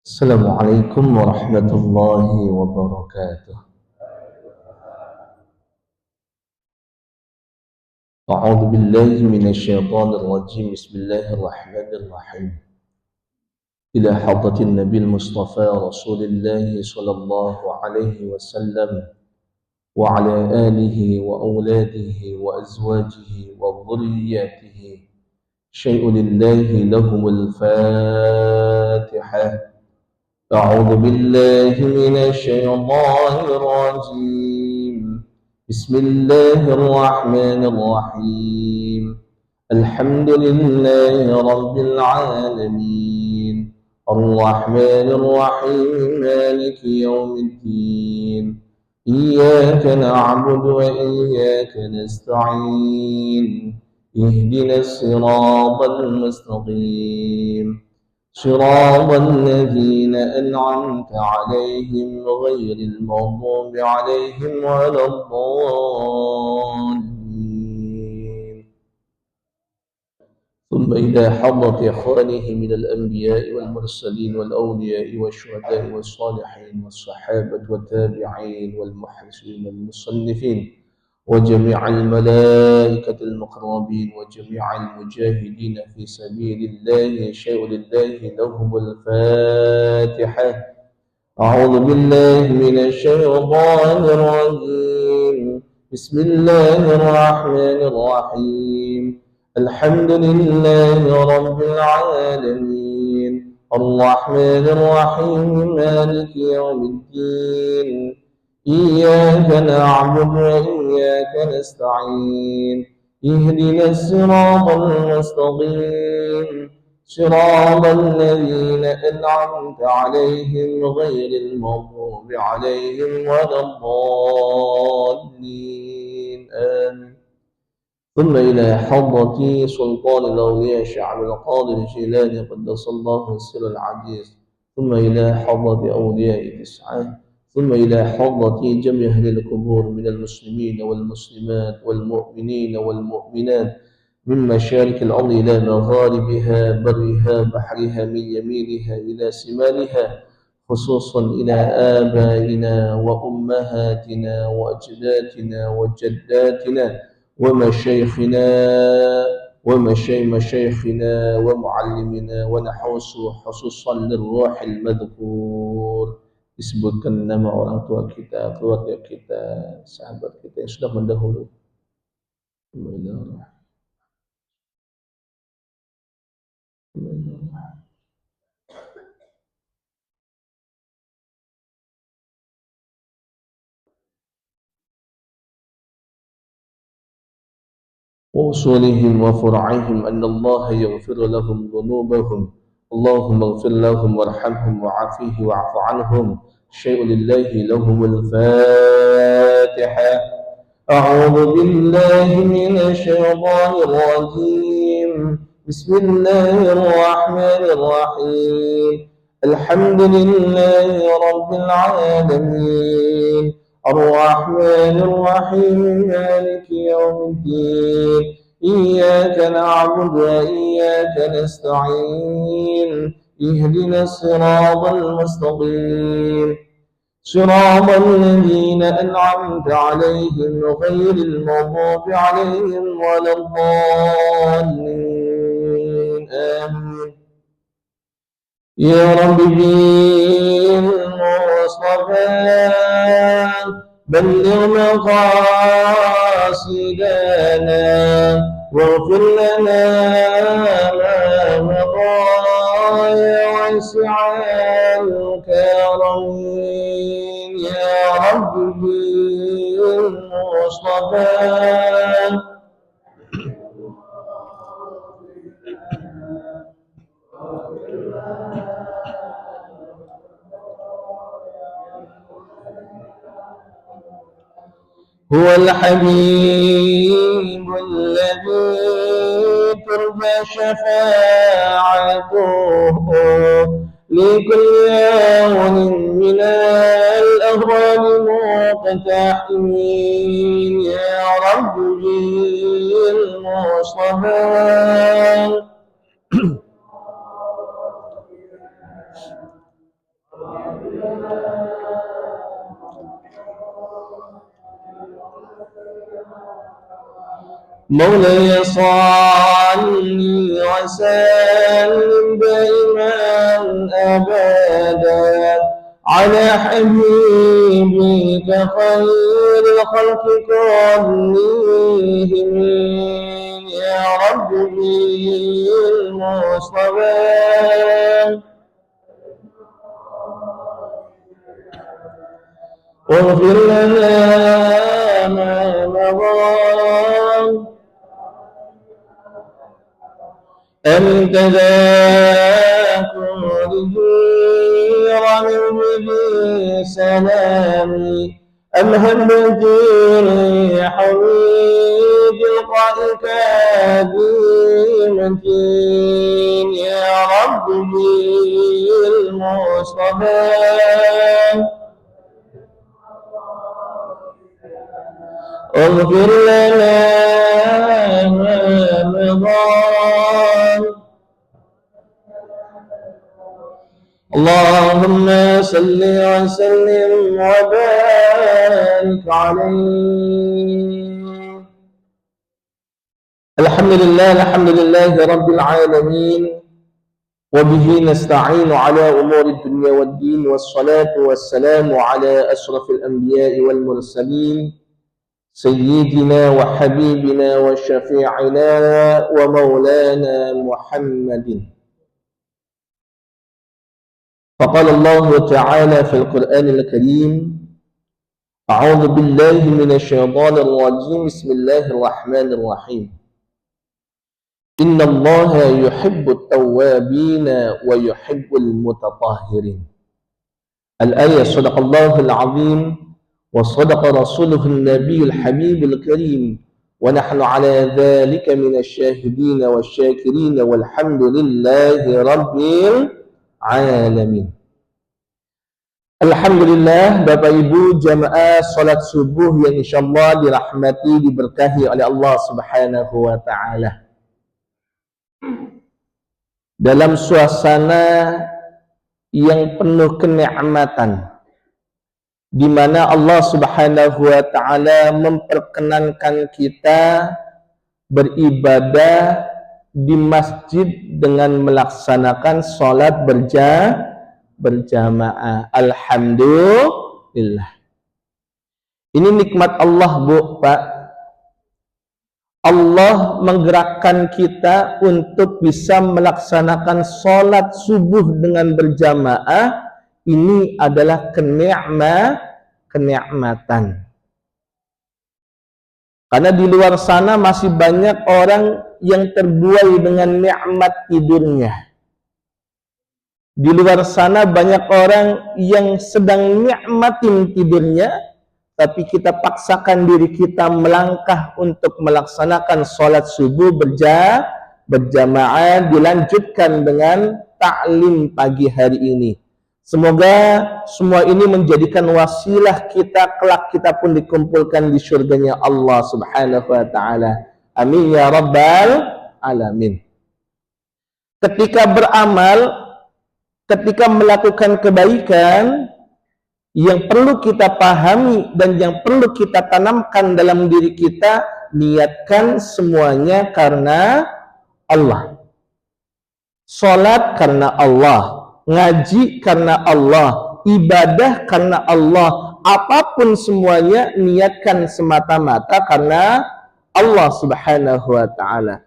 السلام عليكم ورحمة الله وبركاته. أعوذ بالله من الشيطان الرجيم. بسم الله الرحمن الرحيم. إلى حضرة النبي المصطفى رسول الله صلى الله عليه وسلم وعلى آله وأولاده وأزواجه وذرياته شيء لله لهم الفاتحة. أعوذ بالله من الشيطان الرجيم. بسم الله الرحمن الرحيم. الحمد لله رب العالمين الرحمن الرحيم مالك يوم الدين إياك نعبد وإياك نستعين اهدنا الصراط المستقيم صراط الذين أنعمت عليهم غير المغضوب عليهم ولا الضالين. ثم إلى حضرة إخوانه من الأنبياء والمرسلين والأولياء والشهداء والصالحين والصحابة والتابعين والمحسنين والمصنفين وجميع الملائكة المقربين وجميع المجاهدين في سبيل الله شيء لله لهم الفاتحة. أعوذ بالله من الشيطان الرجيم. بسم الله الرحمن الرحيم. الحمد لله رب العالمين الرحمن الرحيم مالك يوم الدين إياك نعبد وإياك نستعين اهدنا الصراط المستقيم صراط الذين أنعمت عليهم غير المغضوب عليهم ولا الضالين آمين. ثم إلى حضرة سلطان الأولياء شعب القادر الجيلاني قدس الله السر العزيز. ثم إلى حضرة أولياء تسعة. ثم إلى حضرة جميع أهل القبور من المسلمين والمسلمات والمؤمنين والمؤمنات من مشارق الأرض إلى مغاربها برها بحرها من يمينها إلى شمالها خصوصا إلى آبائنا وأمهاتنا وأجدادنا وجداتنا ومشايخنا ومشايخنا ومعلمنا ونحوس خصوصا للروح المذكور. Disebutkan nama orang tua kita, keluarga kita, sahabat kita yang sudah mendahului. وأصولهم وفرعهم أن الله يغفر لهم ذنوبهم. اللهم اغفر لهم وارحمهم وعافيه واعف عنهم شيء لله لهم الفاتحة. أعوذ بالله من الشيطان الرجيم. بسم الله الرحمن الرحيم. الحمد لله رب العالمين الرحمن الرحيم مالك يوم الدين إياك نعبد وإياك نستعين اهدنا الصراط المستقيم صراط الذين أنعمت عليهم غير المغضوب عليهم ولا الضالين آمين. يا رب بالمصطفى بلغ مقاصدنا واغفر لنا ما مضى يا واسع الكرم يا رب بالمصطفى هو الحبيب الذي ترجى شفاعته لكل يوم من الأهوال مقتحمين يا رب بالمصطفى مولاي صل وسلم دائما أبدا على حبيبك خير الخلق كلهم يا ربي المصطفى واغفر لنا ما مضى أنت ذاكر الجير من بدي سلامي أمهبت ريح تلقائك ديمتين يا ربي المصطفى اغفر لنا ما مضى اللهم صل وسلم وبارك عليه. الحمد لله رب العالمين وبه نستعين على أمور الدنيا والدين والصلاة والسلام على أشرف الأنبياء والمرسلين سيدنا وحبيبنا وشفيعنا ومولانا محمد. فقال الله تعالى في القرآن الكريم أعوذ بالله من الشيطان الرجيم بسم الله الرحمن الرحيم إن الله يحب التوابين ويحب المتطهرين. الآية صدق الله العظيم وصدق رسوله النبي الحبيب الكريم ونحن على ذلك من الشاهدين والشاكرين والحمد لله رب العالمين. Alhamdulillah, Bapak Ibu jamaah salat subuh yang insyaallah dirahmati diberkahi oleh Allah Subhanahu wa taala. Dalam suasana yang penuh kenikmatan di mana Allah Subhanahu wa taala memperkenankan kita beribadah di masjid dengan melaksanakan salat berjamaah. Alhamdulillah. Ini nikmat Allah, Bu, Pak. Allah menggerakkan kita untuk bisa melaksanakan salat subuh dengan berjamaah. Ini adalah kenikmatan. Karena di luar sana masih banyak orang yang terbuai dengan nikmat tidurnya. Di luar sana banyak orang yang sedang nikmatin tidurnya, tapi kita paksakan diri kita melangkah untuk melaksanakan sholat subuh berjamaah, dilanjutkan dengan ta'lim pagi hari ini. Semoga semua ini menjadikan wasilah kita kelak kita pun dikumpulkan di surganya Allah Subhanahu wa ta'ala. Amin ya rabbal alamin. Ketika beramal, ketika melakukan kebaikan, yang perlu kita pahami dan yang perlu kita tanamkan dalam diri kita, niatkan semuanya karena Allah. Salat karena Allah, ngaji karena Allah, ibadah karena Allah, apapun semuanya niatkan semata-mata karena Allah Subhanahu wa ta'ala.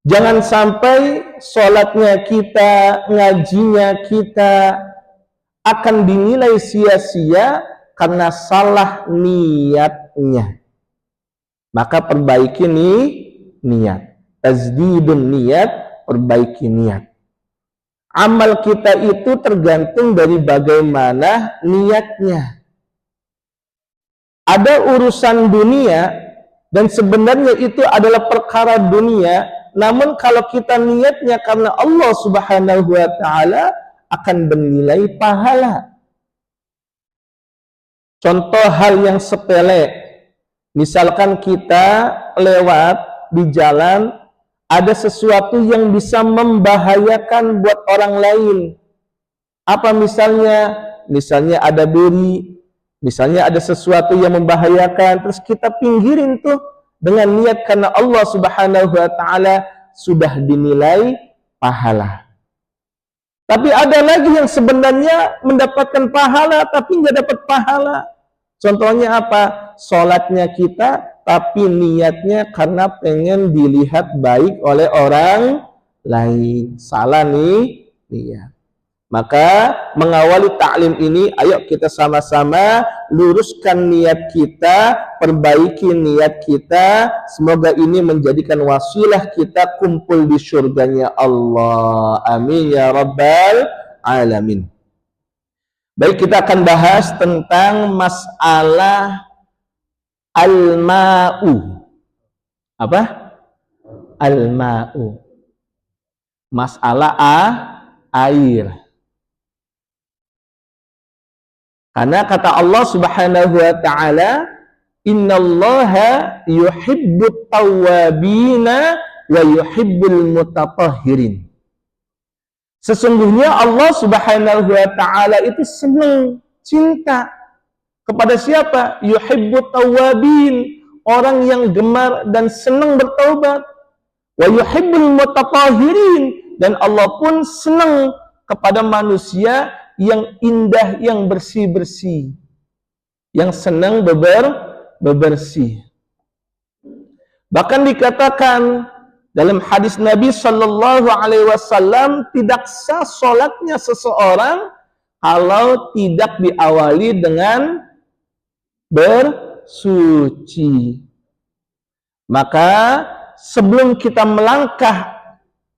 Jangan sampai sholatnya kita, ngajinya kita akan dinilai sia-sia karena salah niatnya. Maka perbaiki niat. Tajdidun niat, perbaiki niat. Amal kita itu tergantung dari bagaimana niatnya. Ada urusan dunia dan sebenarnya itu adalah perkara dunia. Namun kalau kita niatnya karena Allah Subhanahu wa ta'ala akan bernilai pahala. Contoh hal yang sepele, misalkan kita lewat di jalan, ada sesuatu yang bisa membahayakan buat orang lain. Apa misalnya? Misalnya ada duri, misalnya ada sesuatu yang membahayakan, terus kita pinggirin tuh, dengan niat karena Allah Subhanahu wa taala sudah dinilai pahala. Tapi ada lagi yang sebenarnya mendapatkan pahala tapi nggak dapat pahala. Contohnya apa? Sholatnya kita tapi niatnya karena pengen dilihat baik oleh orang lain. Salah nih niat. Maka mengawali ta'lim ini, ayo kita sama-sama luruskan niat kita, perbaiki niat kita. Semoga ini menjadikan wasilah kita kumpul di surganya Allah. Amin ya rabbal alamin. Baik, kita akan bahas tentang masalah al-ma'u. Apa? Al-ma'u. Masalah air. Karena kata Allah Subhanahu wa taala, "Innallaha yuhibbut tawwabina wa yuhibbul mutatahhirin." Sesungguhnya Allah Subhanahu wa taala itu senang, cinta kepada siapa? Yuhibbut tawwabin, orang yang gemar dan senang bertaubat. Wa yuhibbul mutatahhirin, dan Allah pun senang kepada manusia yang indah, yang bersih-bersih, yang senang bebersih. Bahkan dikatakan dalam hadis Nabi Shallallahu Alaihi Wasallam, tidak sah sholatnya seseorang kalau tidak diawali dengan bersuci. Maka sebelum kita melangkah,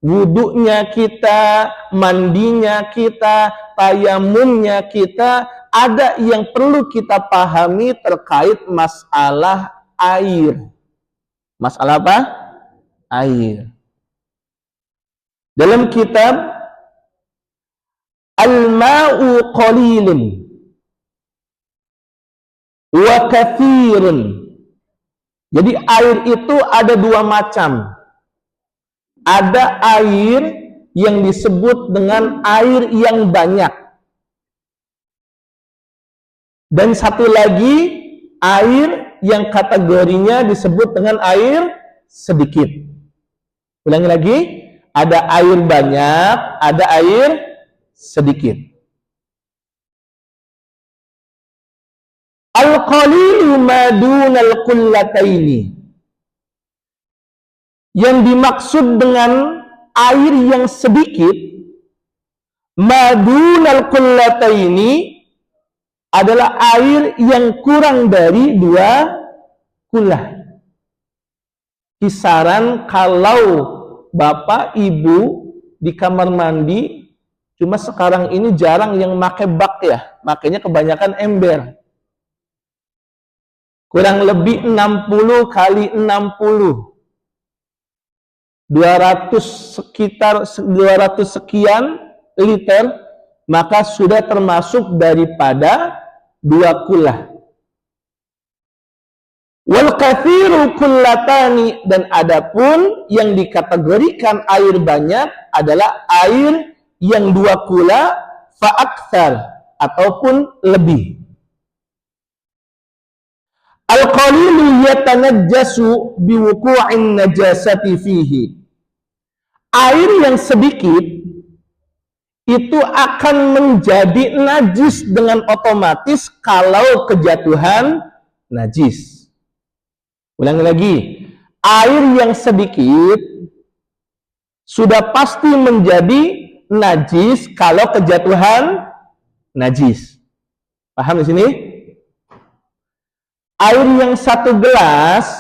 wudunya kita, mandinya kita, tayamumnya kita, ada yang perlu kita pahami terkait masalah air. Masalah apa? Air. Dalam kitab Al-Ma'u Qalilun wa Kathirun. Jadi air itu ada dua macam. Ada air yang disebut dengan air yang banyak. Dan satu lagi air yang kategorinya disebut dengan air sedikit. Ulangi lagi, ada air banyak, ada air sedikit. Al-qalilu madunal qullataini. Yang dimaksud dengan air yang sedikit, madunal qullataini, adalah air yang kurang dari 2 kullah. Kisaran kalau bapak ibu di kamar mandi, cuma sekarang ini jarang yang pakai bak ya, makanya kebanyakan ember. Kurang lebih 60 kali 60. 200 sekian liter, maka sudah termasuk daripada 2 kullah. Wal kathiru kullatani, dan adapun yang dikategorikan air banyak adalah air yang 2 kullah fa aktsar, ataupun lebih. Al-qalilu yatanajjasu biwuqu'in najasati fihi. Air yang sedikit itu akan menjadi najis dengan otomatis kalau kejatuhan najis. Ulangi lagi, air yang sedikit sudah pasti menjadi najis kalau kejatuhan najis. Paham di sini? Air yang 1 gelas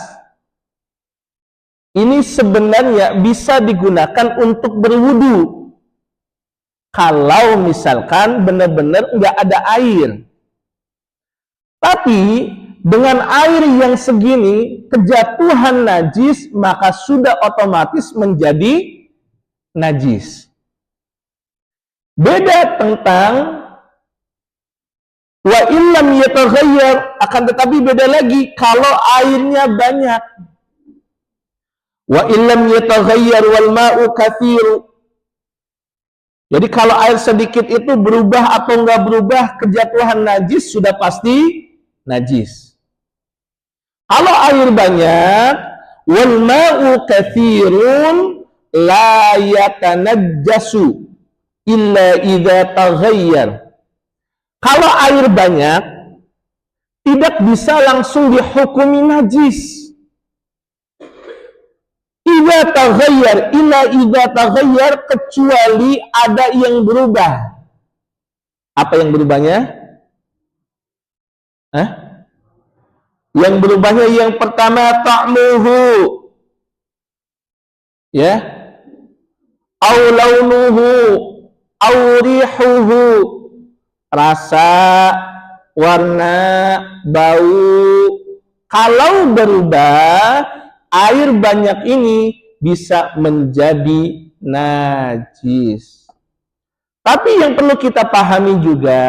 ini sebenarnya bisa digunakan untuk berwudu kalau misalkan benar-benar nggak ada air. Tapi dengan air yang segini, kejatuhan najis, maka sudah otomatis menjadi najis. Beda tentang wa illam yataghayyar, akan tetapi beda lagi kalau airnya banyak. Wa illam yataghayyar wal ma'u katsir. Jadi kalau air sedikit itu berubah atau enggak berubah, kejatuhan najis sudah pasti najis. Kalau air banyak, wal ma'u katsirun la yatanajjasu illa idza taghayyar. Kalau air banyak tidak bisa langsung dihukumi najis. Idza taghayyar kecuali ada yang berubah. Apa yang berubahnya? Yang berubahnya yang pertama ta'muhu, ya, au launuhu, au rihuhu, rasa, warna, bau. Kalau berubah, air banyak ini bisa menjadi najis. Tapi yang perlu kita pahami juga,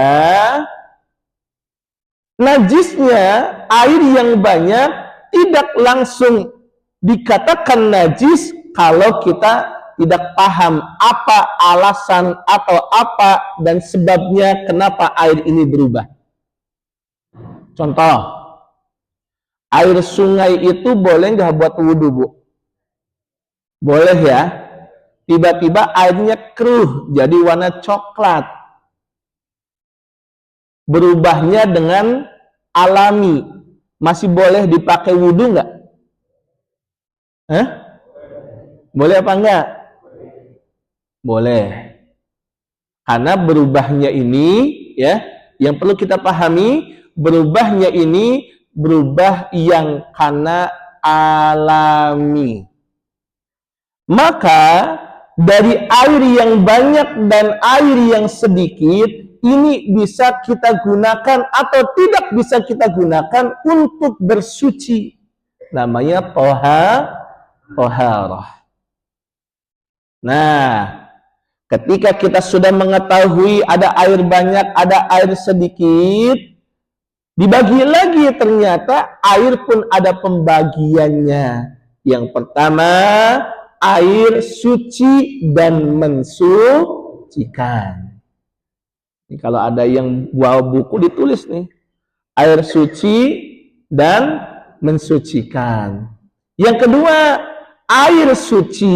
najisnya air yang banyak tidak langsung dikatakan najis kalau kita tidak paham apa alasan atau apa dan sebabnya kenapa air ini berubah. Contoh, air sungai itu boleh nggak buat wudhu, Bu? Boleh ya. Tiba-tiba airnya keruh, jadi warna coklat. Berubahnya dengan alami, masih boleh dipakai wudhu nggak? Boleh apa enggak? Boleh. Karena berubahnya ini, ya, yang perlu kita pahami, berubahnya ini berubah yang karena alami. Maka dari air yang banyak dan air yang sedikit ini bisa kita gunakan atau tidak bisa kita gunakan untuk bersuci. Namanya toharah. Nah, ketika kita sudah mengetahui ada air banyak, ada air sedikit, dibagi lagi ternyata air pun ada pembagiannya. Yang pertama, air suci dan mensucikan. Ini kalau ada yang bawa buku ditulis nih, air suci dan mensucikan. Yang kedua, air suci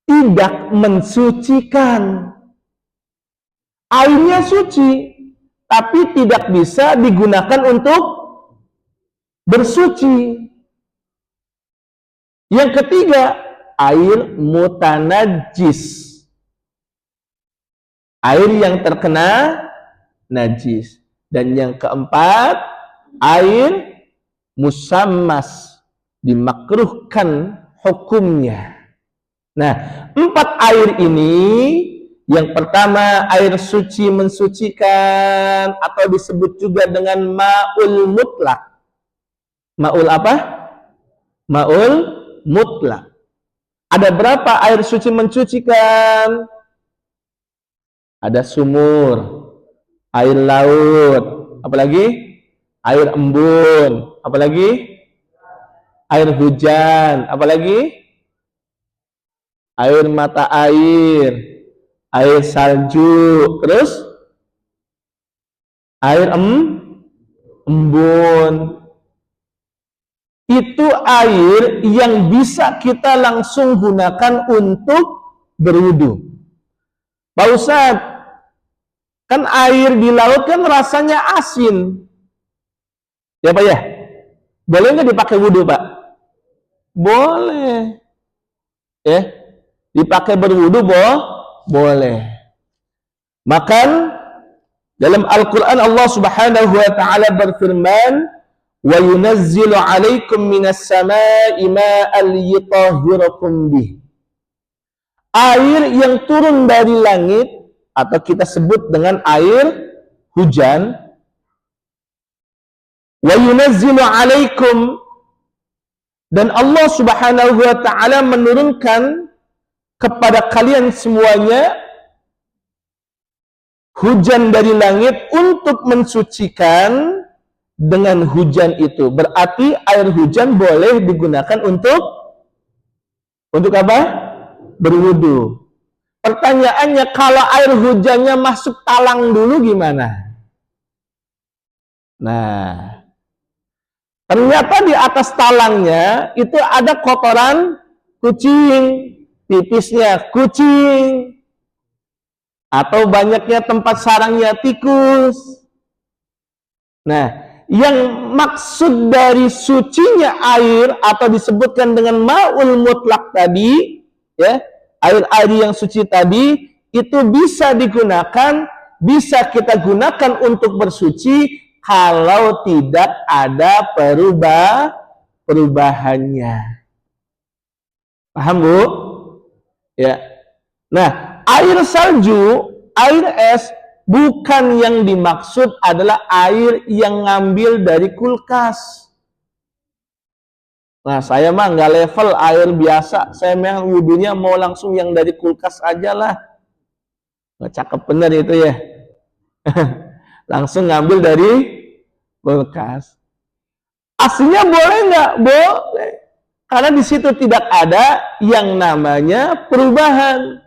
tidak mensucikan. Airnya suci, tapi tidak bisa digunakan untuk bersuci. Yang ketiga, air mutanajis. Air yang terkena najis. Dan yang keempat, air musammas, dimakruhkan hukumnya. Nah, 4 air ini, yang pertama air suci mensucikan atau disebut juga dengan ma'ul mutlak. Ma'ul apa? Ma'ul mutlak. Ada berapa air suci mensucikan? Ada sumur, air laut, apalagi air embun, apalagi air hujan, apalagi air mata air, air salju, terus air embun. Itu air yang bisa kita langsung gunakan untuk berwudu. Pak Ustadz, kan air di laut kan rasanya asin. Ya Pak ya? Boleh nggak dipakai wudu Pak? Boleh. Ya, dipakai berwudu boleh. Makan dalam Al-Quran Allah Subhanahu wa Ta'ala berfirman, wa yunazzilu 'alaikum minas sama'i ma'an liyutahhirakum bih. Air yang turun dari langit atau kita sebut dengan air hujan. Wa yunazzilu 'alaikum, dan Allah Subhanahu wa Ta'ala menurunkan kepada kalian semuanya hujan dari langit untuk mensucikan. Dengan hujan itu berarti air hujan boleh digunakan untuk apa? Berwudu. Pertanyaannya, kalau air hujannya masuk talang dulu gimana? Nah, Ternyata di atas talangnya itu ada kotoran kucing, pipisnya kucing, atau banyaknya tempat sarangnya tikus. Nah, yang maksud dari sucinya air atau disebutkan dengan ma'ul mutlak tadi, ya, air-air yang suci tadi itu bisa digunakan, bisa kita gunakan untuk bersuci kalau tidak ada perubahannya. Paham, Bu? Ya. Nah, air salju, air es, bukan yang dimaksud adalah air yang ngambil dari kulkas. Nah, saya mah nggak level air biasa. Saya memang wudhunya mau langsung yang dari kulkas aja lah. Nggak cakep bener itu ya. Langsung ngambil dari kulkas. Aslinya boleh nggak? Boleh. Karena di situ tidak ada yang namanya perubahan.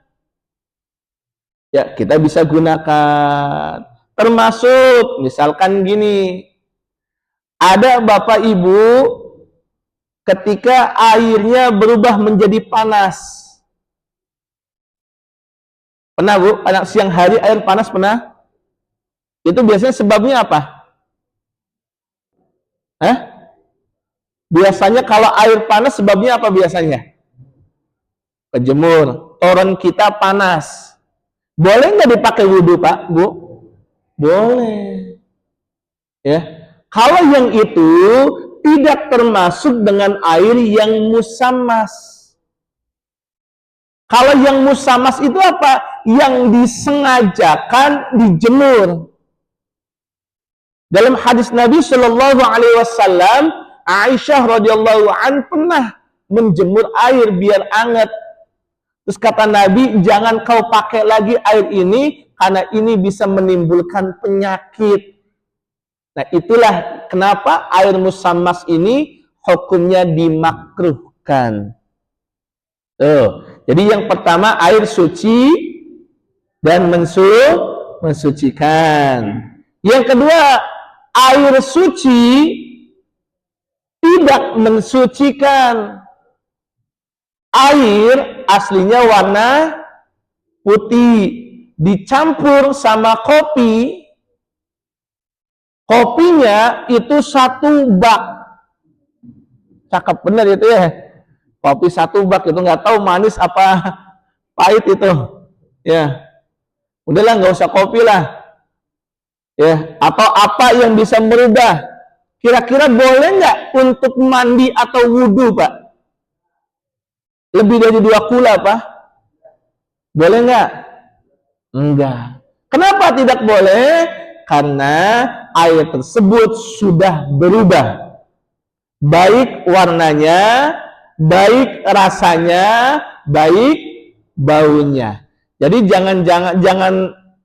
Ya, kita bisa gunakan. Termasuk, misalkan gini. Ada Bapak Ibu, ketika airnya berubah menjadi panas. Pernah, Bu? Pada siang hari air panas pernah? Itu biasanya sebabnya apa? Biasanya kalau air panas sebabnya apa biasanya? Kejemur. Toren kita panas. Boleh nggak dipakai wudhu, Pak, Bu? Boleh. Ya. Kalau yang itu tidak termasuk dengan air yang musammas. Kalau yang musammas itu apa? Yang disengajakan dijemur. Dalam hadis Nabi Shallallahu Alaihi Wasallam, Aisyah radhiyallahu an pernah menjemur air biar anget. Terus kata Nabi, jangan kau pakai lagi air ini karena ini bisa menimbulkan penyakit. Nah, itulah kenapa air musammas ini hukumnya dimakruhkan. Jadi yang pertama air suci dan mensucikan. Yang kedua, air suci tidak mensucikan. Air aslinya warna putih, dicampur sama kopi, kopinya itu satu bak. Cakep bener itu ya. Kopi satu bak itu nggak tahu manis apa pahit itu. Ya, udahlah nggak usah kopi lah. Ya, atau apa yang bisa merubah? Kira-kira boleh nggak untuk mandi atau wudhu, Pak? Lebih dari 2 kula, Pak? Boleh nggak? Enggak. Kenapa tidak boleh? Karena air tersebut sudah berubah. Baik warnanya, baik rasanya, baik baunya. Jadi jangan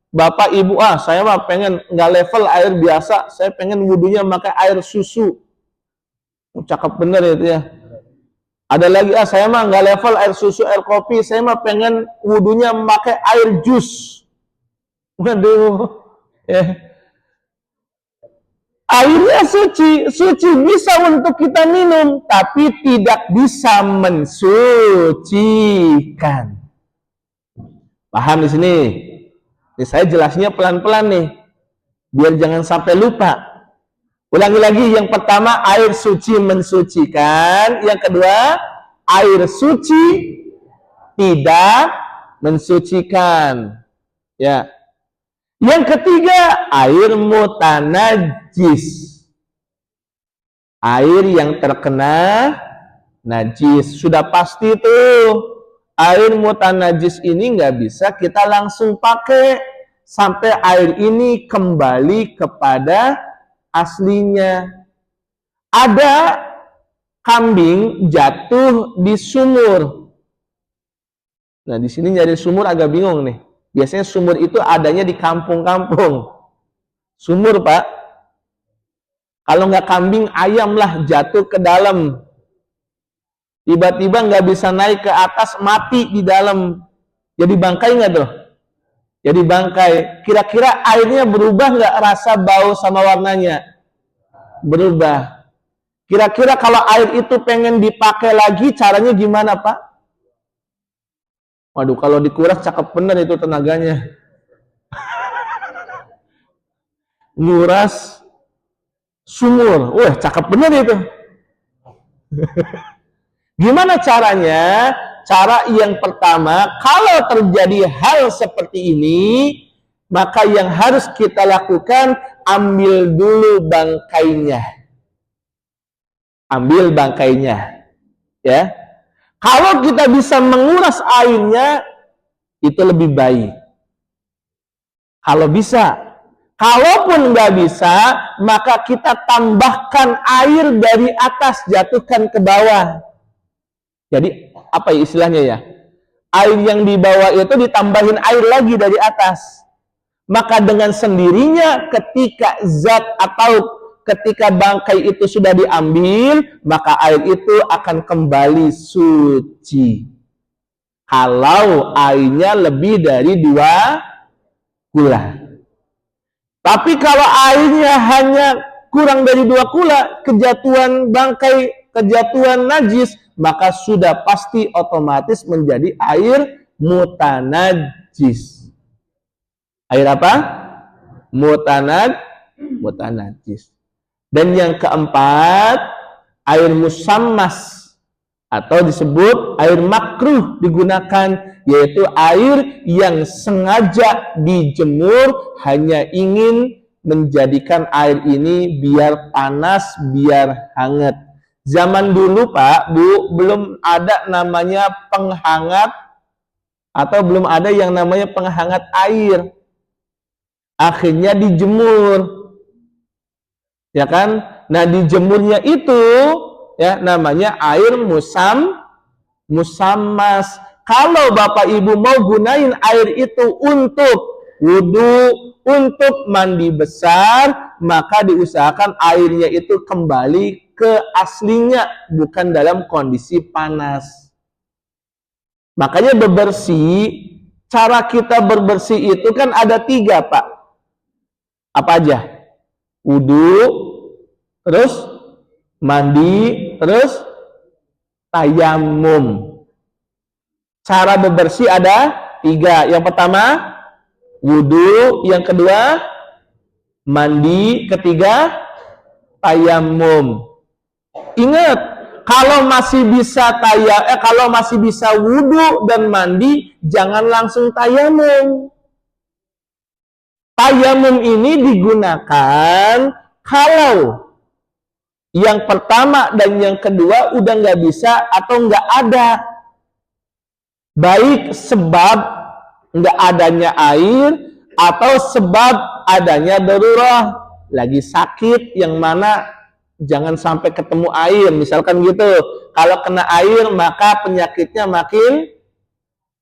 Bapak Ibu, saya mah pengen nggak level air biasa, saya pengen wudhunya pakai air susu. Cakep bener itu ya. Ada lagi, saya mah nggak level air susu, air kopi, saya mah pengen wudhunya pakai air jus. Waduh, ya. Airnya suci bisa untuk kita minum, tapi tidak bisa mensucikan. Paham di sini? Ini saya jelasnya pelan-pelan nih, biar jangan sampai lupa. Ulangi lagi, yang pertama air suci mensucikan, yang kedua air suci tidak mensucikan. Ya. Yang ketiga air mutanajis. Air yang terkena najis. Sudah pasti tuh, air mutanajis ini nggak bisa kita langsung pakai sampai air ini kembali kepada aslinya. Ada kambing jatuh di sumur. Nah, di sini nyari sumur agak bingung nih. Biasanya sumur itu adanya di kampung-kampung. Sumur, Pak. Kalau nggak kambing, ayam lah jatuh ke dalam. Tiba-tiba nggak bisa naik ke atas, mati di dalam. Jadi bangkai nggak tuh? Jadi bangkai. Kira-kira airnya berubah nggak rasa, bau, sama warnanya? Berubah. Kira-kira kalau air itu pengen dipakai lagi, caranya gimana, Pak? Waduh, kalau dikuras cakep bener itu tenaganya. Nguras sumur. Wah, cakep bener itu. Gimana caranya? Cara yang pertama, kalau terjadi hal seperti ini, maka yang harus kita lakukan, ambil dulu bangkainya. Ambil bangkainya. Ya. Kalau kita bisa menguras airnya, itu lebih baik. Kalau bisa. Kalaupun nggak bisa, maka kita tambahkan air dari atas, jatuhkan ke bawah. Jadi, apa ya istilahnya ya? Air yang di bawah itu ditambahin air lagi dari atas. Maka dengan sendirinya ketika zat atau ketika bangkai itu sudah diambil, maka air itu akan kembali suci. Kalau airnya lebih dari 2 kula. Tapi kalau airnya hanya kurang dari 2 kula, kejatuhan bangkai, kejatuhan najis, maka sudah pasti otomatis menjadi air mutanajis. Air apa? Mutanajis. Dan yang keempat, air musammas atau disebut air makruh digunakan, yaitu air yang sengaja dijemur hanya ingin menjadikan air ini biar panas, biar hangat. Zaman dulu Pak, Bu, belum ada namanya penghangat atau belum ada yang namanya penghangat air. Akhirnya dijemur. Ya kan? Nah, dijemurnya itu ya namanya air musammas. Kalau Bapak Ibu mau gunain air itu untuk wudhu, untuk mandi besar, maka diusahakan airnya itu kembali ke aslinya, bukan dalam kondisi panas. Makanya bebersih, cara kita berbersih itu kan ada 3 Pak. Apa aja? Wudhu, terus mandi, terus tayamum. Cara bebersih ada 3. Yang pertama, wudhu. Yang kedua, mandi. Ketiga, tayamum. Ingat, kalau masih bisa wudhu dan mandi, jangan langsung tayamum. Tayamum ini digunakan kalau yang pertama dan yang kedua udah nggak bisa atau nggak ada. Baik sebab nggak adanya air atau sebab adanya darurat. Lagi sakit yang mana jangan sampai ketemu air, misalkan gitu. Kalau kena air maka penyakitnya makin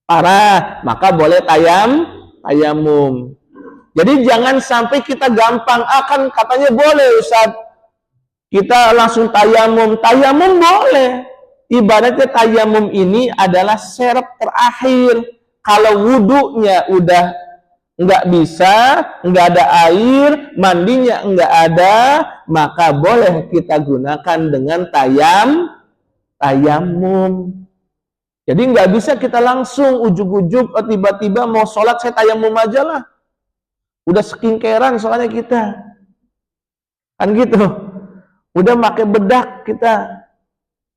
parah, maka boleh tayamum. Jadi jangan sampai kita gampang, kan katanya boleh Ustaz, kita langsung tayamum. Tayamum boleh. Ibaratnya tayamum ini adalah syarat terakhir. Kalau wudhunya udah nggak bisa, nggak ada air, mandinya nggak ada, maka boleh kita gunakan dengan tayamum. Jadi nggak bisa kita langsung ujuk-ujuk, tiba-tiba mau sholat saya tayamum aja lah. Udah skincarean soalnya kita. Kan gitu. Udah pakai bedak kita.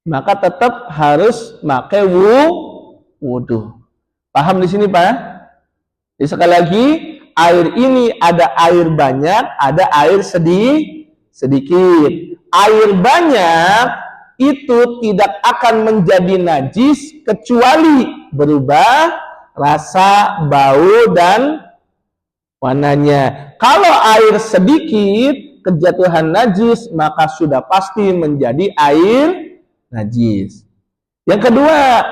Maka tetap harus pakai wudhu. Paham di sini Pak? Jadi sekali lagi, air ini ada air banyak, ada air sedikit. Air banyak itu tidak akan menjadi najis kecuali berubah rasa, bau, dan warnanya. Kalau air sedikit kejatuhan najis, maka sudah pasti menjadi air najis. Yang kedua,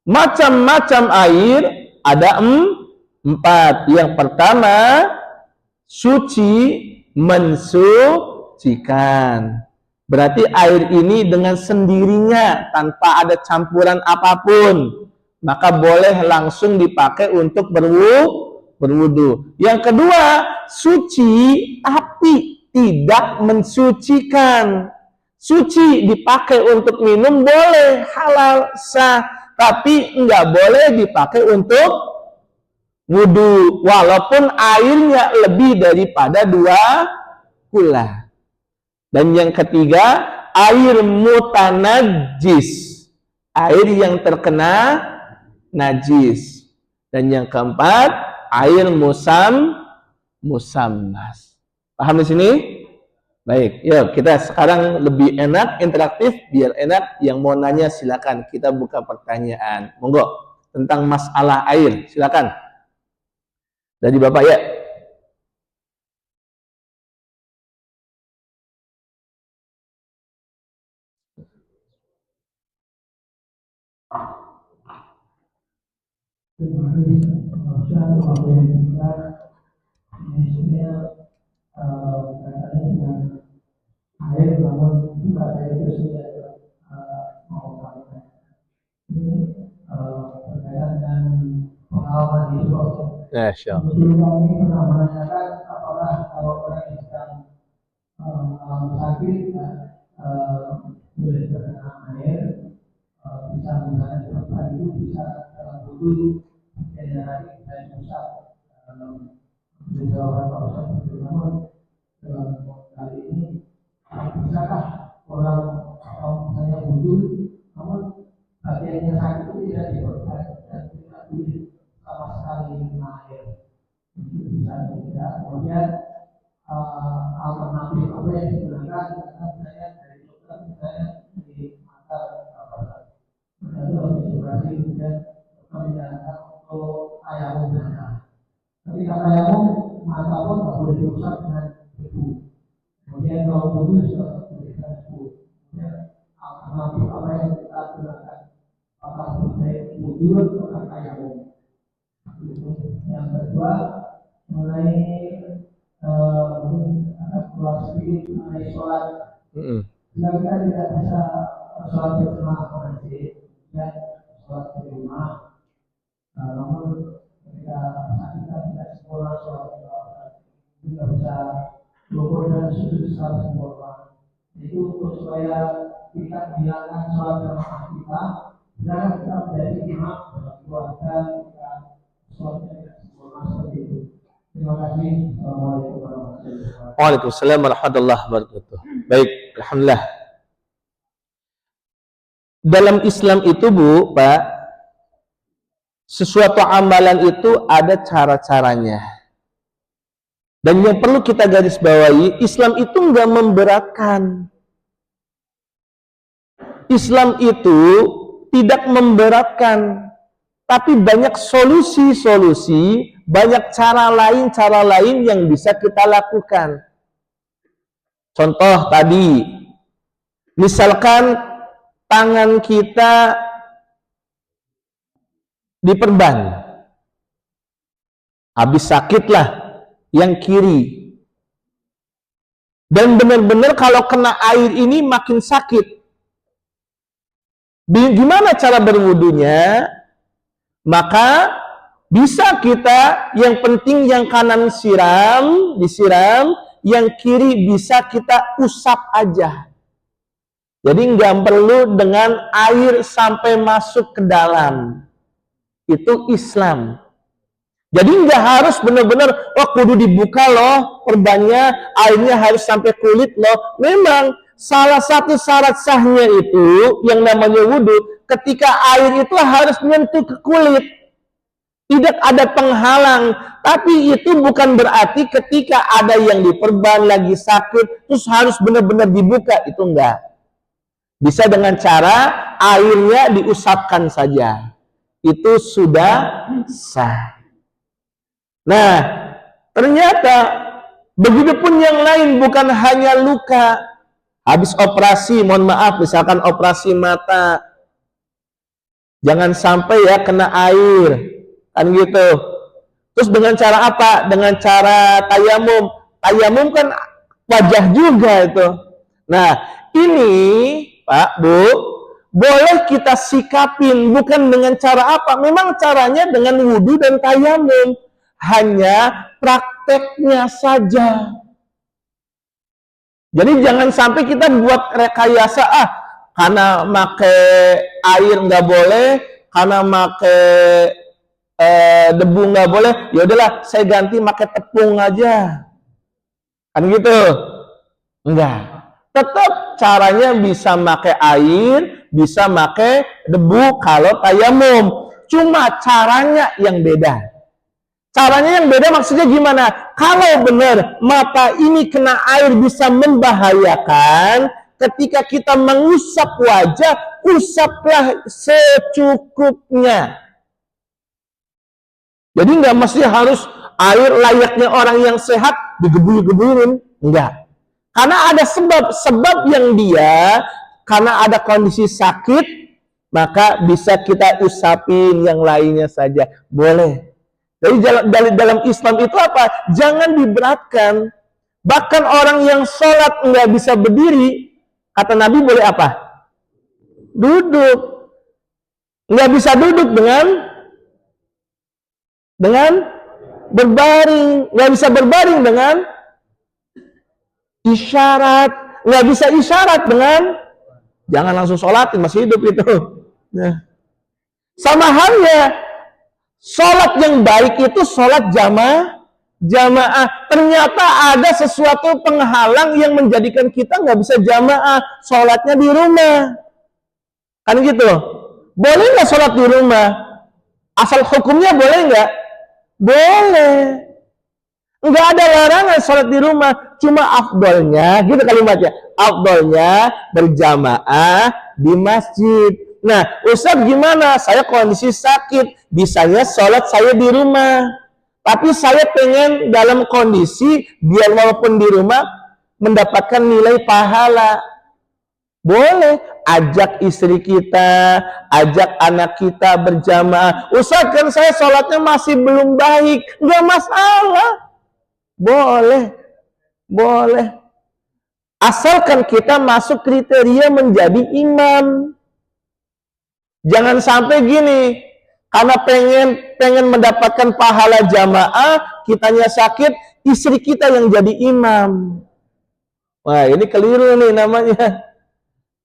macam-macam air ada 4. Yang pertama, suci mensucikan. Berarti air ini dengan sendirinya tanpa ada campuran apapun, maka boleh langsung dipakai untuk berwudu. Yang kedua, suci tapi tidak mensucikan. Suci dipakai untuk minum boleh, halal, sah, tapi nggak boleh dipakai untuk wudhu, walaupun airnya lebih daripada 2 kula. Dan yang ketiga, air mutanajis, air yang terkena najis. Dan yang keempat, air musammas. Paham di sini? Baik, yuk kita sekarang lebih enak, interaktif, biar enak. Yang mau nanya silakan, kita buka pertanyaan. Monggo, tentang masalah air, silakan. Dari Bapak ya. Air namun pada itu sudah mau ini berkaitan dengan pengalaman hidup. Sebelum ini pernah menanyakan apakah kalau orang yang sedang sakit boleh terkena air, bisa misalnya berapa itu bisa dalam wudhu dan bisa dijawabkan Pak Ustaz. Namun kali ini bisakah orang misalnya wudhu namun bagiannya sakit itu tidak diperlukan dan tidak boleh sama sekali minum air, itu bisa tidak. Kemudian alternatif apa yang digunakan karena saya dari dokter saya di mata itu harus dioperasi, kemudian dokter menyarankan untuk tayamum saja. Tapi kalau tayamum mata pun tidak boleh dirusak dengan debu. Kemudian kalau wudhu juga memberikan wudhu. Kemudian alternatif apa yang kita gunakan? Apakah baik wudhu atau tayamum? Yang kedua mengenai keluar sedikit mengenai sholat. Jika kita tidak bisa sholat berjamaah ke masjid dan sholat di rumah, namun ketika kita tidak sempurna sholat tidak bisa rukun dan sujud secara sempurna. Itu untuk supaya kita menghilangkan sholat jamaah kita dan kita menjadi imam dalam keluarga kita sholatnya tidak sempurna seperti itu. Terima kasih. Assalamualaikum warahmatullahi wabarakatuh. Waalaikumsalam warahmatullahi wabarakatuh. Baik, alhamdulillah. Dalam Islam itu Bu, Pak, sesuatu amalan itu ada cara-caranya. Dan yang perlu kita garis bawahi, Islam itu nggak memberatkan. Islam itu tidak memberatkan, tapi banyak solusi-solusi, banyak cara lain yang bisa kita lakukan. Contoh tadi, misalkan tangan kita diperban, habis sakitlah yang kiri, dan benar-benar kalau kena air ini makin sakit. Gimana cara berwudunya? Maka bisa kita, yang penting yang kanan disiram, yang kiri bisa kita usap aja. Jadi nggak perlu dengan air sampai masuk ke dalam. Itu Islam. Jadi nggak harus benar-benar, kudu dibuka loh perbannya, airnya harus sampai kulit loh. Memang salah satu syarat sahnya itu yang namanya wudhu, ketika air itu harus menyentuh ke kulit. Tidak ada penghalang, tapi itu bukan berarti ketika ada yang diperban lagi sakit, terus harus benar-benar dibuka, itu enggak. Bisa dengan cara airnya diusapkan saja. Itu sudah sah. Nah, ternyata begitupun yang lain, bukan hanya luka. Habis operasi, mohon maaf, misalkan operasi mata, jangan sampai ya kena air, kan gitu. Terus dengan cara apa? Dengan cara tayamum. Tayamum kan wajah juga itu. Nah, ini Pak, Bu, boleh kita sikapin, bukan dengan cara apa? Memang caranya dengan wudhu dan tayamum. Hanya prakteknya saja. Jadi jangan sampai kita buat rekayasa karena make air nggak boleh, karena make debu nggak boleh, ya udahlah saya ganti make tepung aja. Kan gitu. Enggak. Tetap caranya bisa make air, bisa make debu kalau tayamum. Cuma caranya yang beda. Caranya yang beda maksudnya gimana? Kalau benar mata ini kena air bisa membahayakan, ketika kita mengusap wajah, usaplah secukupnya. Jadi nggak mesti harus air layaknya orang yang sehat digebu-gebuin, enggak. Karena ada sebab yang dia karena ada kondisi sakit, maka bisa kita usapin yang lainnya saja, boleh. Jadi dalam Islam itu apa? Jangan diberatkan. Bahkan orang yang sholat nggak bisa berdiri, kata Nabi boleh apa? Duduk. Nggak bisa duduk dengan berbaring. Nggak bisa berbaring dengan isyarat. Nggak bisa isyarat dengan jangan langsung sholatin, masih hidup itu. Nah. Sama halnya sholat yang baik itu sholat jamaah. Ternyata ada sesuatu penghalang yang menjadikan kita nggak bisa jamaah, sholatnya di rumah. Kan gitu. Boleh nggak sholat di rumah? Asal hukumnya boleh nggak? Boleh. Nggak ada larangan sholat di rumah. Cuma afdolnya, gitu kalimatnya. Afdolnya berjamaah di masjid. Nah, Ustaz gimana? Saya kondisi sakit, bisanya sholat saya di rumah. Tapi saya pengen dalam kondisi, biar walaupun di rumah, mendapatkan nilai pahala. Boleh, ajak istri kita, ajak anak kita berjamaah. Ustaz kan saya sholatnya masih belum baik. Nggak masalah. Boleh. Asalkan kita masuk kriteria menjadi imam. Jangan sampai gini, karena pengen mendapatkan pahala jamaah, kitanya sakit, istri kita yang jadi imam. Wah, ini keliru nih namanya.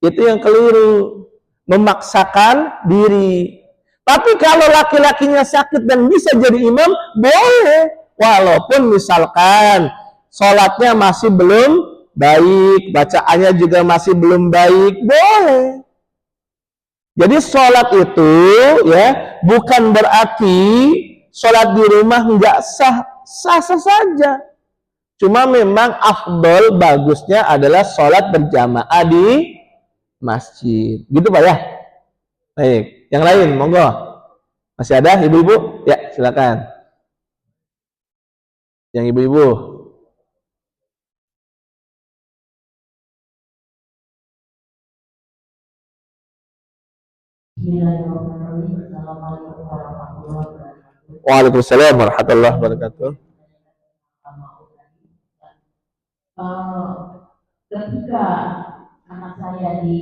Itu yang keliru, memaksakan diri. Tapi kalau laki-lakinya sakit dan bisa jadi imam, boleh. Walaupun misalkan sholatnya masih belum baik, bacaannya juga masih belum baik, boleh. Jadi sholat itu ya bukan berarti sholat di rumah nggak sah saja. Cuma memang afdol bagusnya adalah sholat berjamaah di masjid. Gitu Pak ya. Baik, yang lain monggo. Masih ada ibu-ibu? Ya silakan. Yang ibu-ibu. Waalaikumsalam warahmatullahi wabarakatuh. Ketika anak saya di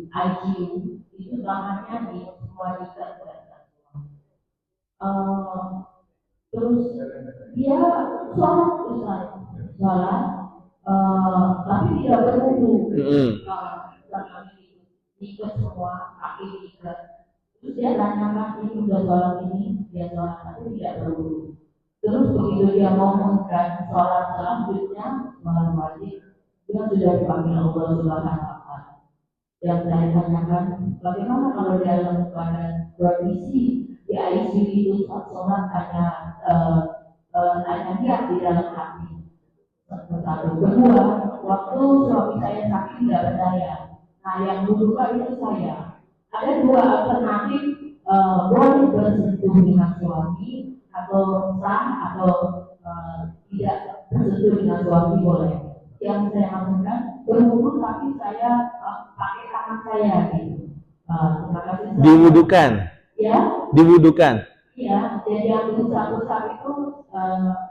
ICU itu selamanya di semua terus dia sholat tapi tidak berwudu ikat semua kaki ikat. Terus dia tanyakan ini udah sholat ini, dia sholat tapi tidak berwudu. Terus begitu dia mengumumkan sholat selanjutnya malam wajib, dia sudah dipanggil Allah Subhanahu wa Ta'ala. Yang saya tanyakan, bagaimana kalau dalam keadaan kondisi di ICU itu sholat hanya dia di dalam hati. Satu, kedua, waktu suami saya sakit tidak berdaya. Nah, yang membuka itu saya. Ada dua alternatif, boleh bersentuh dengan suami atau sah atau tidak bersentuh dengan suami boleh. Yang saya lakukan berwudu tapi saya pakai tangan saya gitu. Terima kasih. Diwudukan. Ya. Diwudukan. Iya, jadi yang usap-usap itu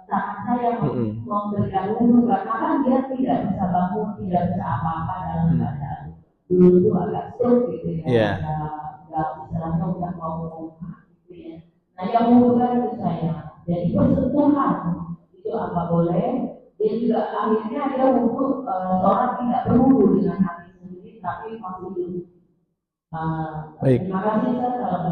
tangan saya memberikan wudu karena dia tidak bisa bangun, tidak bisa apa-apa dalam keadaan dulu itu agak sulit gitu ya. Nggak istilahnya udah mau gitu ya. Nah yang membutuhkan itu saya. Jadi persentuhan itu apa boleh, Dia juga akhirnya dia wudhu, sholat tidak berwudhu dengan hati sendiri, tapi masih Baik. terima kasih Ustaz.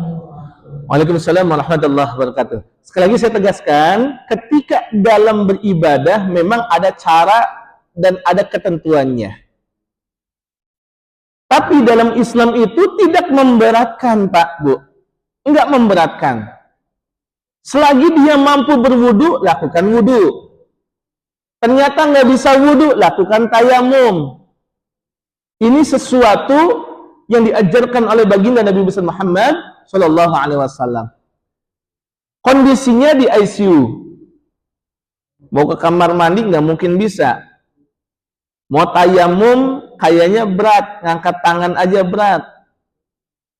Waalaikumsalam warahmatullahi wabarakatuh. Sekali lagi saya tegaskan, ketika dalam beribadah memang ada cara dan ada ketentuannya. Tapi dalam Islam itu tidak memberatkan, Pak, Bu. Enggak memberatkan. Selagi dia mampu berwudu, lakukan wudu. Ternyata nggak bisa wudu, lakukan tayamum. Ini sesuatu yang diajarkan oleh baginda Nabi besar Muhammad Shallallahu Alaihi Wasallam. Kondisinya di ICU, mau ke kamar mandi nggak mungkin bisa. Mau tayamum kayaknya berat, ngangkat tangan aja berat.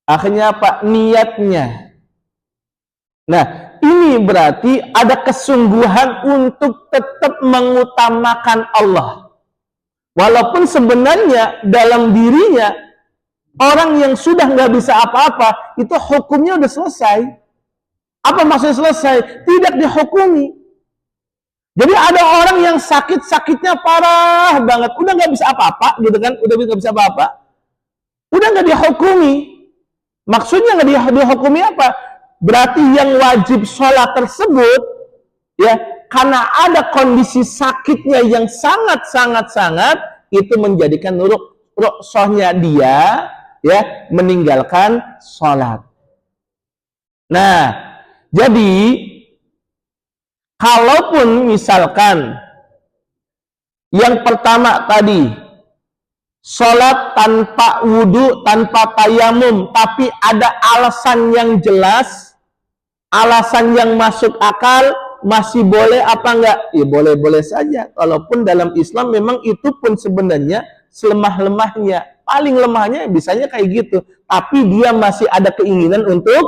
Akhirnya apa? Niatnya. Nah, ini berarti ada kesungguhan untuk tetap mengutamakan Allah. Walaupun sebenarnya dalam dirinya orang yang sudah nggak bisa apa-apa, itu hukumnya udah selesai. Apa maksudnya selesai? Tidak dihukumi. Jadi ada orang yang sakitnya parah banget, udah nggak bisa apa-apa, gitu kan? Udah nggak bisa apa-apa, udah nggak dihukumi. Maksudnya nggak dihukumi apa? Berarti yang wajib sholat tersebut, ya, karena ada kondisi sakitnya yang sangat itu menjadikan rukhsahnya dia, ya, meninggalkan sholat. Nah, jadi kalaupun misalkan yang pertama tadi sholat tanpa wudhu, tanpa tayamum, tapi ada alasan yang jelas, alasan yang masuk akal, masih boleh apa enggak? Ya boleh-boleh saja. Walaupun dalam Islam memang itu pun sebenarnya selemah-lemahnya, paling lemahnya bisanya kayak gitu, tapi dia masih ada keinginan untuk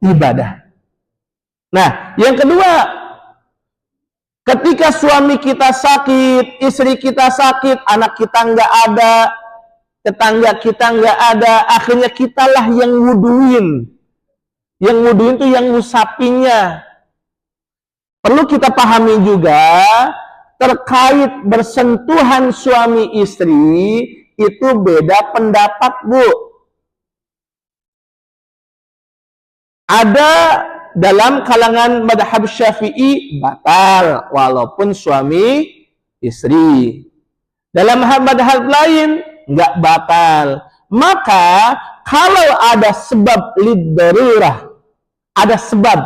ibadah. Nah, yang kedua, ketika suami kita sakit, istri kita sakit, anak kita nggak ada, tetangga kita nggak ada, akhirnya kitalah yang wuduin. Yang wuduin itu yang ngusapinya. Perlu kita pahami juga, terkait bersentuhan suami istri, itu beda pendapat, Bu. Ada dalam kalangan madhab Syafi'i batal walaupun suami istri. Dalam madhab lain nggak batal. Maka kalau ada sebab lid-darurah, ada sebab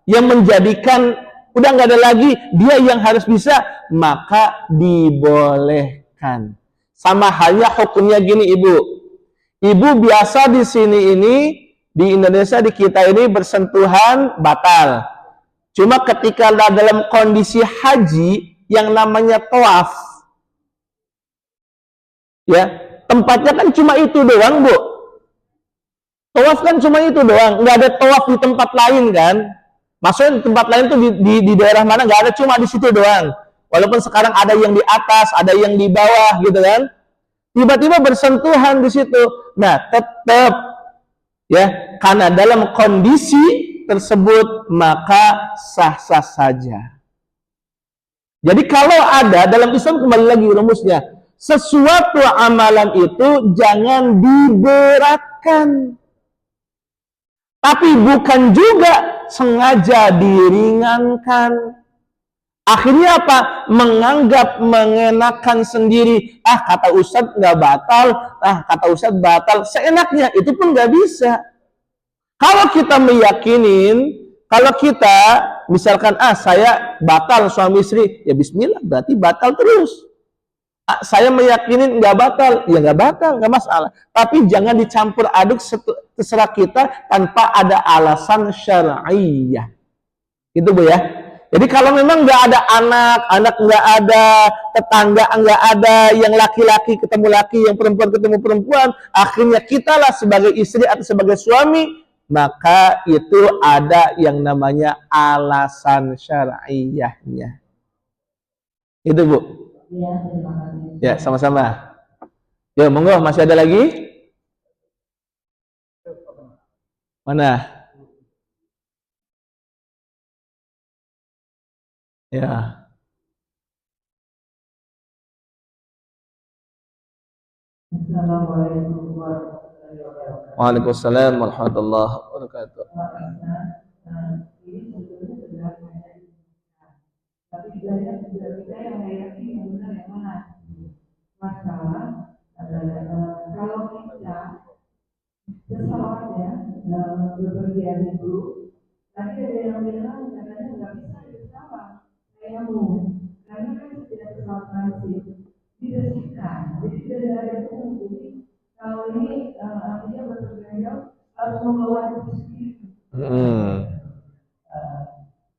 yang menjadikan udah nggak ada lagi dia yang harus bisa, maka dibolehkan. Sama halnya hukumnya gini, Ibu. Ibu biasa di sini ini, di Indonesia, di kita ini bersentuhan batal. Cuma ketika dalam kondisi haji yang namanya tawaf, ya, tempatnya kan cuma itu doang, Bu. Tawaf kan cuma itu doang, nggak ada tawaf di tempat lain kan? Maksudnya tempat lain tuh di daerah mana nggak ada, cuma di situ doang. Walaupun sekarang ada yang di atas, ada yang di bawah, gitu kan? Tiba-tiba bersentuhan di situ. Nah, tetap, ya, karena dalam kondisi tersebut maka sah-sah saja. Jadi kalau ada dalam Islam, kembali lagi rumusnya, sesuatu amalan itu jangan diberatkan, tapi bukan juga sengaja diringankan. Akhirnya apa? Menganggap mengenakan sendiri. Ah, kata Ustadz nggak batal. Ah, kata Ustadz batal. Seenaknya, itu pun nggak bisa. Kalau kita meyakinin, kalau kita misalkan, ah, saya batal suami istri, ya bismillah, berarti batal terus. Ah, saya meyakinin nggak batal, ya nggak batal, nggak masalah. Tapi jangan dicampur aduk terserah kita tanpa ada alasan syar'iyah. Itu, Bu, ya. Jadi kalau memang nggak ada anak nggak ada, tetangga nggak ada, yang laki-laki ketemu laki, yang perempuan ketemu perempuan, akhirnya kitalah sebagai istri atau sebagai suami, maka itu ada yang namanya alasan syar'iyahnya. Itu, Bu. Ya, sama-sama. Ya, monggo, masih ada lagi? Mana? Ya. Assalamualaikum warahmatullahi wabarakatuh. Waalaikumsalam warahmatullahi wabarakatuh. Ini sebetulnya sudah tapi kita yang yakin yang benar yang mana? Masalah adalah kalau kita pesawatnya bepergian itu, tapi ada yang bilang katanya nggak bisa di pesawat, kayamu, karena kan tidak pesawat transit dibersihkan, jadi tidak ada yang jadi kalau ini artinya bepergian harus membawa itu sendiri.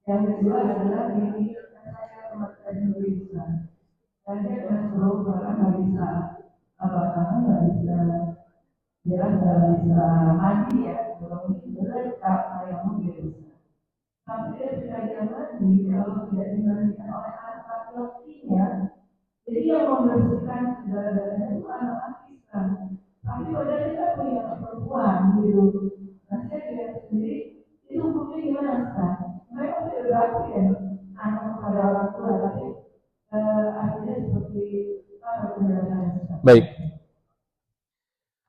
Yang kedua adalah ini saya mengatakan bisa. Saya kalau orang nggak bisa apa-apa nggak bisa jelas nggak bisa mandi ya. Kalau ini benar yang mungkin. Tapi dia tidak bisa mandi kalau tidak dimandikan oleh anak laki-lakinya. Jadi yang membersihkan segala-galanya itu anak kita. Tapi padahal kita punya perempuan gitu. Nah saya tidak sendiri itu hukumnya gimana Ustaz? Mereka tidak berarti ya anak kepada orang tua, tapi artinya seperti apa penjelasannya? Baik.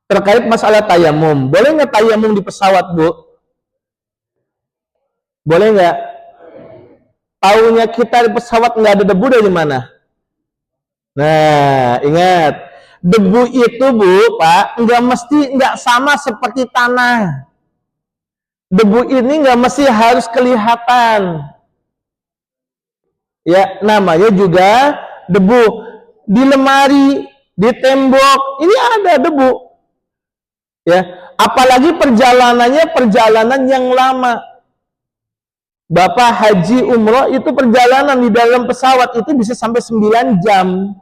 Terkait masalah tayamum, boleh nggak tayamum di pesawat, Bu? Boleh nggak? Taunya kita di pesawat nggak ada debu dari mana? Nah, ingat, debu itu, Bu, Pak, nggak sama seperti tanah. Debu ini nggak mesti harus kelihatan. Ya, namanya juga debu. Di lemari, di tembok, ini ada debu. Ya, apalagi perjalanannya perjalanan yang lama. Bapak haji umroh itu perjalanan di dalam pesawat itu bisa sampai 9 jam.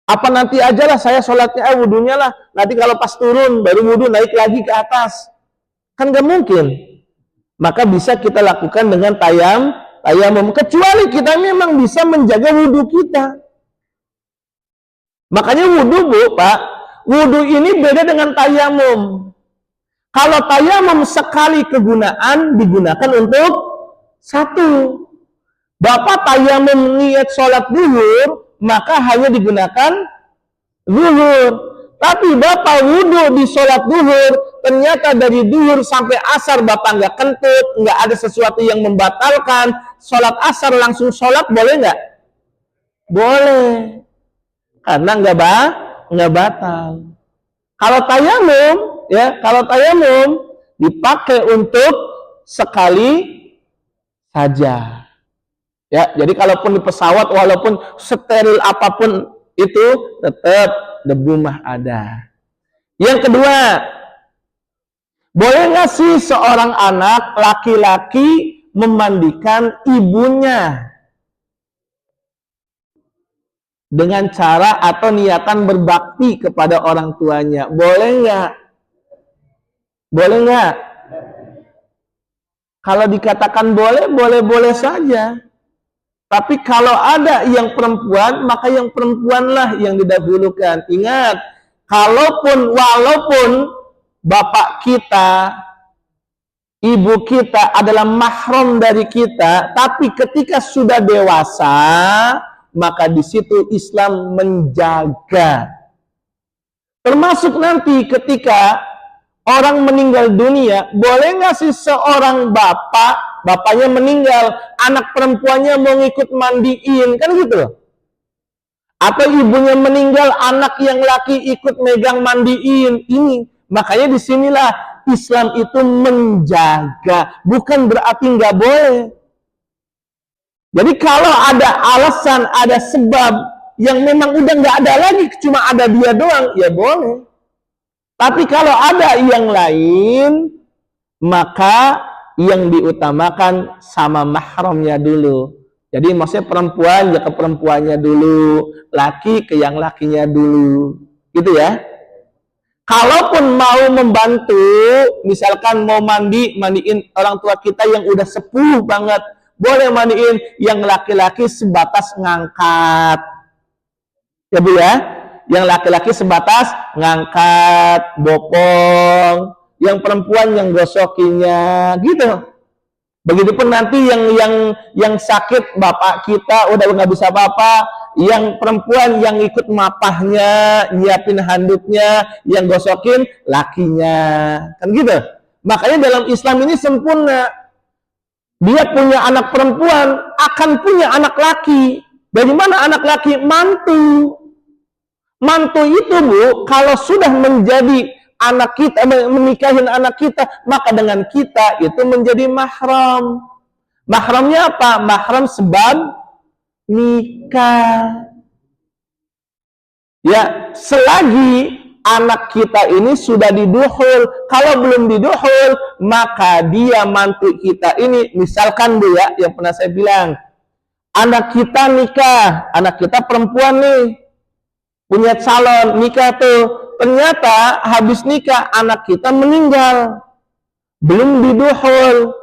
Apa nanti aja lah saya sholatnya, wudhunya lah. Nanti kalau pas turun baru wudhu naik lagi ke atas. Kan gak mungkin. Maka bisa kita lakukan dengan tayamum. Kecuali kita memang bisa menjaga wudhu kita. Makanya wudhu, Bu, Pak. Wudhu ini beda dengan tayamum. Kalau tayamum sekali kegunaan digunakan untuk satu. Bapak tayamum niat sholat zuhur, maka hanya digunakan zuhur. Tapi Bapak wudhu di sholat zuhur, ternyata dari zuhur sampai asar Bapak nggak kentut, nggak ada sesuatu yang membatalkan, sholat asar langsung sholat, boleh nggak? Boleh. Karena nggak batal. Kalau tayamum dipakai untuk sekali saja. Ya, jadi kalaupun di pesawat walaupun steril apapun itu tetap debu mah ada. Yang kedua, boleh nggak sih seorang anak laki-laki memandikan ibunya dengan cara atau niatan berbakti kepada orang tuanya? Boleh nggak? Boleh nggak? Kalau dikatakan boleh, boleh-boleh saja. Tapi kalau ada yang perempuan, maka yang perempuanlah yang didahulukan. Ingat, walaupun bapak kita, ibu kita adalah mahram dari kita, tapi ketika sudah dewasa, maka di situ Islam menjaga. Termasuk nanti ketika orang meninggal dunia, boleh nggak sih seorang bapaknya meninggal, anak perempuannya mau ngikut mandiin, kan gitu? Atau ibunya meninggal, anak yang laki ikut megang mandiin, ini. Makanya disinilah Islam itu menjaga, bukan berarti nggak boleh. Jadi kalau ada alasan, ada sebab yang memang udah nggak ada lagi, cuma ada dia doang, ya boleh. Tapi kalau ada yang lain, maka yang diutamakan sama mahramnya dulu. Jadi maksudnya perempuan ya ke perempuannya dulu, laki ke yang lakinya dulu. Gitu ya. Kalaupun mau membantu, misalkan mau mandiin orang tua kita yang udah sepuh banget, boleh mandiin, yang laki-laki sebatas ngangkat. Ya Bu ya. Yang laki-laki sebatas ngangkat, bopong, yang perempuan yang gosokinya, gitu. Begitupun nanti yang sakit bapak kita udah nggak bisa apa-apa, yang perempuan yang ikut mapahnya, nyiapin handuknya, yang gosokin lakinya, kan gitu. Makanya dalam Islam ini sempurna. Dia punya anak perempuan, akan punya anak laki. Dari mana anak laki? Mantu. Mantu itu, Bu, kalau sudah menjadi anak kita, menikahin anak kita, maka dengan kita itu menjadi mahram. Mahramnya apa? Mahram sebab nikah. Ya, selagi anak kita ini sudah diduhul. Kalau belum diduhul, maka dia mantu kita ini, misalkan Bu ya, yang pernah saya bilang, anak kita nikah, anak kita perempuan nih, punya calon nikah tuh, ternyata habis nikah anak kita meninggal, belum diduhul.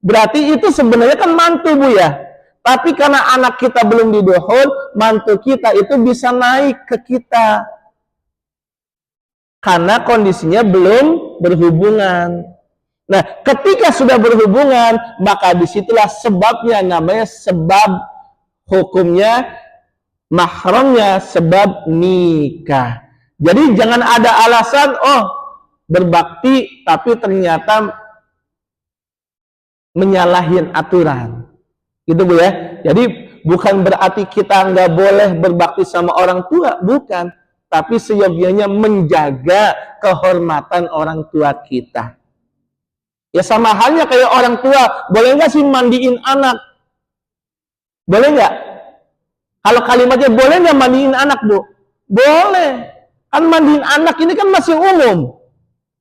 Berarti itu sebenarnya kan mantu Bu ya. Tapi karena anak kita belum diduhul, mantu kita itu bisa naik ke kita. Karena kondisinya belum berhubungan. Nah, ketika sudah berhubungan, maka disitulah sebabnya, namanya sebab hukumnya, mahramnya sebab nikah. Jadi jangan ada alasan, oh berbakti tapi ternyata menyalahin aturan. Gitu Bu ya. Jadi bukan berarti kita nggak boleh berbakti sama orang tua, bukan. Tapi seyogianya menjaga kehormatan orang tua kita. Ya sama halnya kayak orang tua, boleh nggak sih mandiin anak? Boleh nggak? Kalau kalimatnya boleh nggak mandiin anak, Bu? Boleh. Kan mandiin anak ini kan masih umum.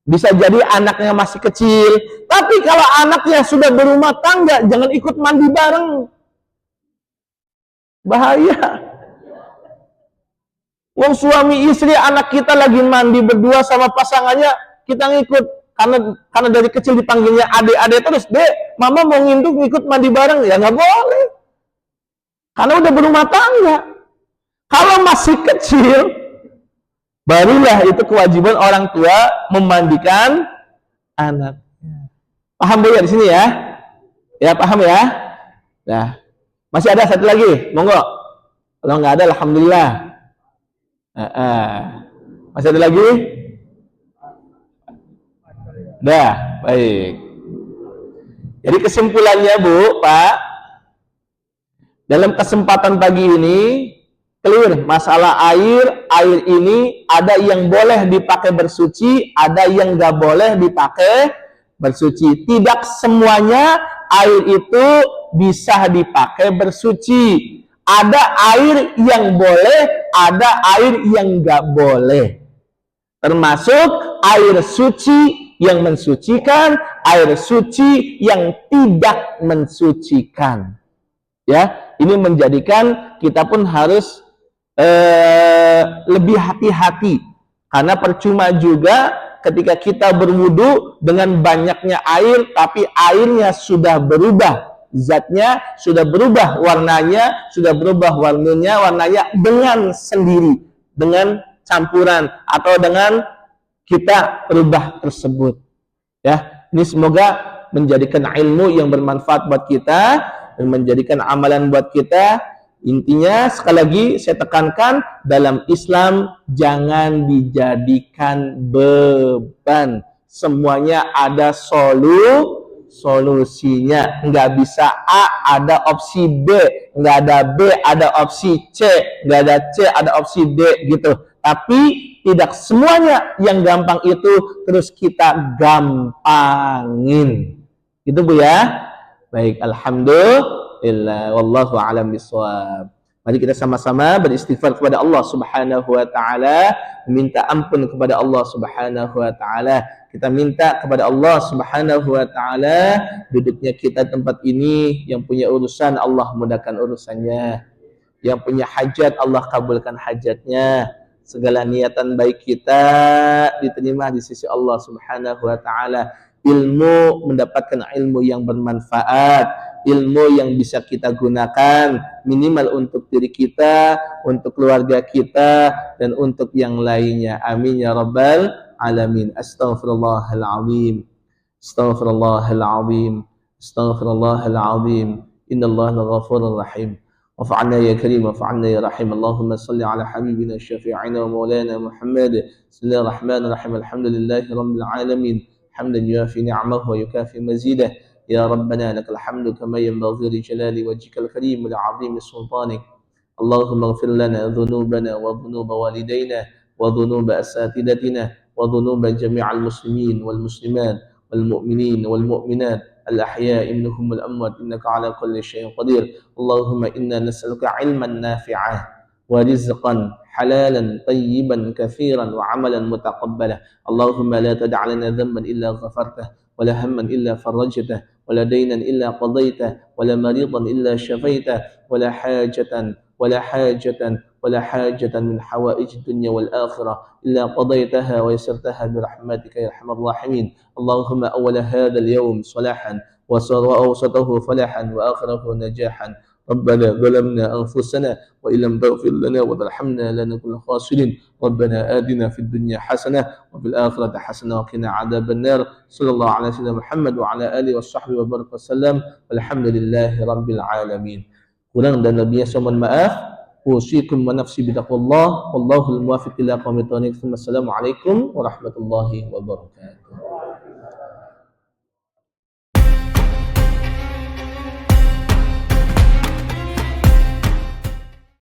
Bisa jadi anaknya masih kecil. Tapi kalau anaknya sudah berumah tangga, jangan ikut mandi bareng. Bahaya. Wong suami istri, anak kita lagi mandi berdua sama pasangannya, kita ngikut. Karena dari kecil dipanggilnya adek-adek terus, dek, mama mau nginduk ngikut mandi bareng, ya nggak boleh. Karena udah berumah tangga. Kalau masih kecil, barulah itu kewajiban orang tua memandikan anaknya. Paham Bu ya di sini ya? Ya paham ya? Nah, masih ada satu lagi, monggo. Kalau nggak ada, alhamdulillah. Masih ada lagi? Dah, baik. Jadi kesimpulannya Bu, Pak, dalam kesempatan pagi ini clear masalah air. Air ini ada yang boleh dipakai bersuci, ada yang nggak boleh dipakai bersuci. Tidak semuanya air itu bisa dipakai bersuci. Ada air yang boleh, ada air yang nggak boleh. Termasuk air suci yang mensucikan, air suci yang tidak mensucikan. Ya, ini menjadikan kita pun harus lebih hati-hati. Karena percuma juga ketika kita berwudu dengan banyaknya air, tapi airnya sudah berubah. Zatnya sudah berubah, warnanya sudah berubah, warnanya dengan sendiri, dengan campuran atau dengan kita berubah tersebut. Ya, ini semoga menjadikan ilmu yang bermanfaat buat kita dan menjadikan amalan buat kita. Intinya sekali lagi saya tekankan, dalam Islam jangan dijadikan beban. Semuanya ada solusinya. Nggak bisa A, ada opsi B. Nggak ada B, ada opsi C. Nggak ada C, ada opsi D gitu. Tapi tidak semuanya yang gampang itu terus kita gampangin. Gitu Bu ya. Baik, alhamdulillah, wallahu a'lam bishawab. Mari kita sama-sama beristighfar kepada Allah Subhanahu wa taala, meminta ampun kepada Allah Subhanahu wa taala. Kita minta kepada Allah Subhanahu wa taala, duduknya kita tempat ini, yang punya urusan Allah mudahkan urusannya. Yang punya hajat Allah kabulkan hajatnya. Segala niatan baik kita diterima di sisi Allah Subhanahu wa taala. Ilmu, mendapatkan ilmu yang bermanfaat, ilmu yang bisa kita gunakan minimal untuk diri kita, untuk keluarga kita, dan untuk yang lainnya. Amin ya rabbal alamin. Astaghfirullahaladzim. Astaghfirullahaladzim. استغفر الله العظيم إن الله لغفور رحيم. واعف عنا يا كريم، واعف عنا يا رحيم. اللهم صل على حبيبنا شفيعنا ومولانا محمد. بسم الله الرحمن الرحيم. الحمد لله رب العالمين، حمدا يوافي نعمه ويكافي مزيده. يا ربنا لك الحمد كما ينبغي لجلال وجهك الكريم ولعظيم سلطانك. اللهم اغفر لنا ذنوبنا وذنوب والدينا وذنوب أساتذتنا وذنوب جميع المسلمين والمسلمات والمؤمنين والمؤمنات الأحياء منهم والأموات إنك على كل شيء قدير. اللهم إنا نسألك علما نافعا ورزقا حلالا طيبا كثيرا وعملا متقبلا. اللهم لا تدع لنا ذنبا إلا غفرته، ولا هما إلا فرجته، ولا دينا إلا قضيته، ولا مريضا إلا شفيته، ولا حاجة من حوائج الدنيا والآخرة إلا قضيتها ويسرتها برحمتك يا أرحم الراحمين. اللهم أول هذا اليوم صلاحا وأوسطه فلاحا وآخره نجاحا. ربنا ظلمنا أنفسنا وإن لم تغفر لنا وترحمنا لنكن خاسرين. ربنا آتنا في الدنيا حسنة وفي الآخرة حسنة وقنا عذاب النار. صلى الله على سيدنا محمد وعلى آله وصحبه وبارك وسلم. والحمد لله رب العالمين. Kurang dan lebihnya saya mohon maaf. Usikum wa nafsi bitaqwallah. Wallahul muwaffiq ila aqwamit thoriq. Wassalamualaikum warahmatullahi wabarakatuh.